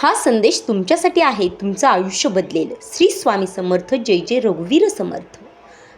हा संदेश तुमच्यासाठी आहे. तुमचं आयुष्य बदलेल. श्री स्वामी समर्थ. जय जय रघुवीर समर्थ.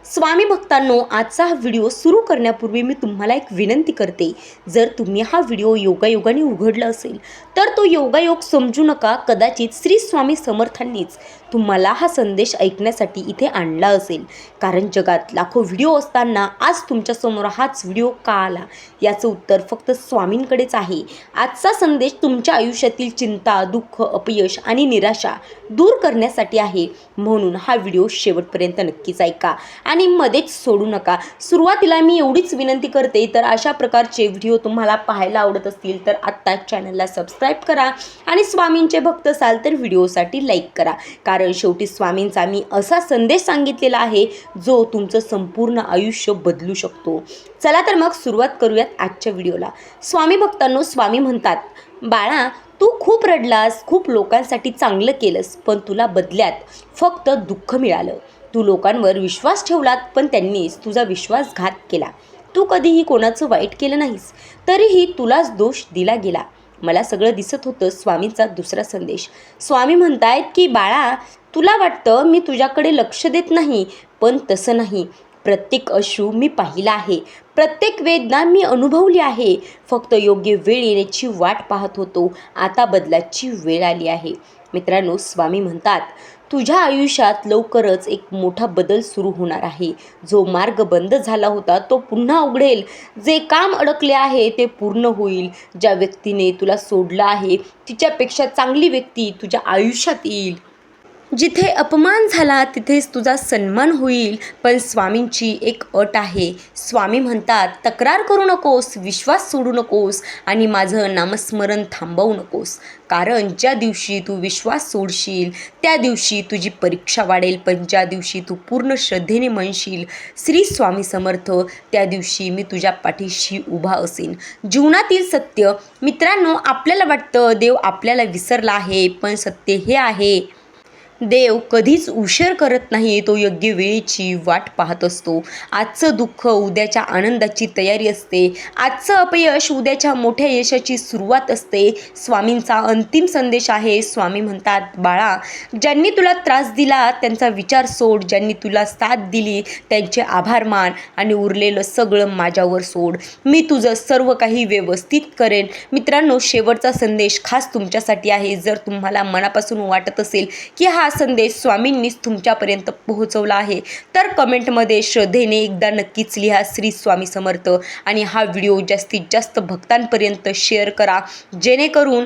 स्वामी भक्तांनो, आजचा हा व्हिडिओ सुरू करण्यापूर्वी मी तुम्हाला एक विनंती करते. जर तुम्ही हा व्हिडिओ योगायोगाने उघडला असेल तर तो योगायोग समजू नका. कदाचित श्री स्वामी समर्थांनीच तुम्हाला हा संदेश ऐकण्यासाठी इथे आणला असेल. कारण जगात लाखो व्हिडिओ असताना आज तुमच्यासमोर हाच व्हिडिओ का आला याचं उत्तर फक्त स्वामींकडेच आहे. आजचा संदेश तुमच्या आयुष्यातील चिंता, दुःख, अपयश आणि निराशा दूर करण्यासाठी आहे. म्हणून हा व्हिडिओ शेवटपर्यंत नक्कीच ऐका आणि मध्येच सोडू नका. सुरुवातीला मी एवढीच विनंती करते, तर अशा प्रकारचे व्हिडिओ तुम्हाला पाहायला आवडत असतील तर आत्ताच चॅनलला सबस्क्राईब करा आणि स्वामींचे भक्त असाल तर व्हिडिओसाठी लाईक करा. कारण शेवटी स्वामींचा मी असा संदेश सांगितलेला आहे जो तुमचं संपूर्ण आयुष्य बदलू शकतो. चला तर मग सुरुवात करूयात आजच्या व्हिडिओला. स्वामी भक्तांनो, स्वामी म्हणतात, बाळा, तू खूप रडलास, खूप लोकांसाठी चांगलं केलंस, पण तुला बदल्यात फक्त दुःख मिळालं. तू लोकांवर विश्वास ठेवलात, पण त्यांनीच तुझा विश्वासघात केला. तू कधीही कोणाचं वाईट केलं नाहीस, तरीही तुलाच दोष दिला गेला. मला सगळं दिसत होतं. स्वामींचा दुसरा संदेश. स्वामी म्हणतायत की बाळा, तुला वाटतं मी तुझ्याकडे लक्ष देत नाही, पण तसं नाही. प्रत्येक अश्रू मी पाहिला आहे, प्रत्येक वेदना मी अनुभवली आहे. फक्त योग्य वेळ येण्याची वाट पाहत होतो. आता बदलाची वेळ आली आहे. मित्रांनो, स्वामी म्हणतात, तुझ्या आयुष्यात लवकरच एक मोठा बदल सुरू होणार आहे. जो मार्ग बंद झाला होता तो पुन्हा उघडेल. जे काम अडकले आहे ते पूर्ण होईल. ज्या व्यक्तीने तुला सोडलं आहे तिच्यापेक्षा चांगली व्यक्ती तुझ्या आयुष्यात येईल. जिथे अपमान झाला तिथेच तुझा सन्मान होईल. पण स्वामींची एक अट आहे. स्वामी म्हणतात, तक्रार करू नकोस, विश्वास सोडू नकोस आणि माझं नामस्मरण थांबवू नकोस. कारण ज्या दिवशी तू विश्वास सोडशील त्या दिवशी तुझी परीक्षा वाढेल. पण ज्या दिवशी तू पूर्ण श्रद्धेने म्हणशील श्री स्वामी समर्थ, त्या दिवशी मी तुझ्या पाठीशी उभा असेन. जीवनातील सत्य मित्रांनो, आपल्याला वाटतं देव आपल्याला विसरला आहे, पण सत्य हे आहे, देव कधीच उशीर करत नाही. तो योग्य वेळेची वाट पाहत असतो. आजचं दुःख उद्याच्या आनंदाची तयारी असते. आजचं अपयश उद्याच्या मोठ्या यशाची सुरुवात असते. स्वामींचा अंतिम संदेश आहे. स्वामी म्हणतात, बाळा, ज्यांनी तुला त्रास दिला त्यांचा विचार सोड. ज्यांनी तुला साथ दिली त्यांचे आभार मान आणि उरलेलं सगळं माझ्यावर सोड. मी तुझं सर्व काही व्यवस्थित करेन. मित्रांनो, शेवटचा संदेश खास तुमच्यासाठी आहे. जर तुम्हाला मनापासून वाटत असेल की हा संदेश स्वामींनीच तुमच्यापर्यंत पोहोचवला आहे तर कमेंटमध्ये श्रद्धेने एकदा नक्कीच लिहा श्री स्वामी समर्थ आणि हा व्हिडिओ जास्तीत जास्त भक्तांपर्यंत शेअर करा, जेणेकरून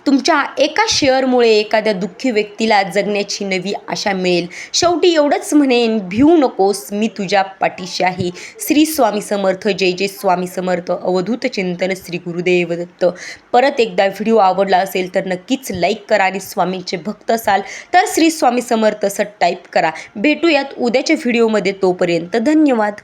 तुमच्या एका शेअरमुळे एखाद्या दुःखी व्यक्तीला जगण्याची नवी आशा मिळेल. शेवटी एवढंच म्हणेन, भिवू नकोस, मी तुझ्या पाठीशी आहे. श्री स्वामी समर्थ. जय जय स्वामी समर्थ. अवधूत चिंतन श्री गुरुदेव दत्त. परत एकदा व्हिडिओ आवडला असेल तर नक्कीच लाईक करा आणि स्वामींचे भक्त असाल तर श्री स्वामी समर्थ असं टाईप करा. भेटूयात उद्याच्या व्हिडिओमध्ये. तोपर्यंत धन्यवाद.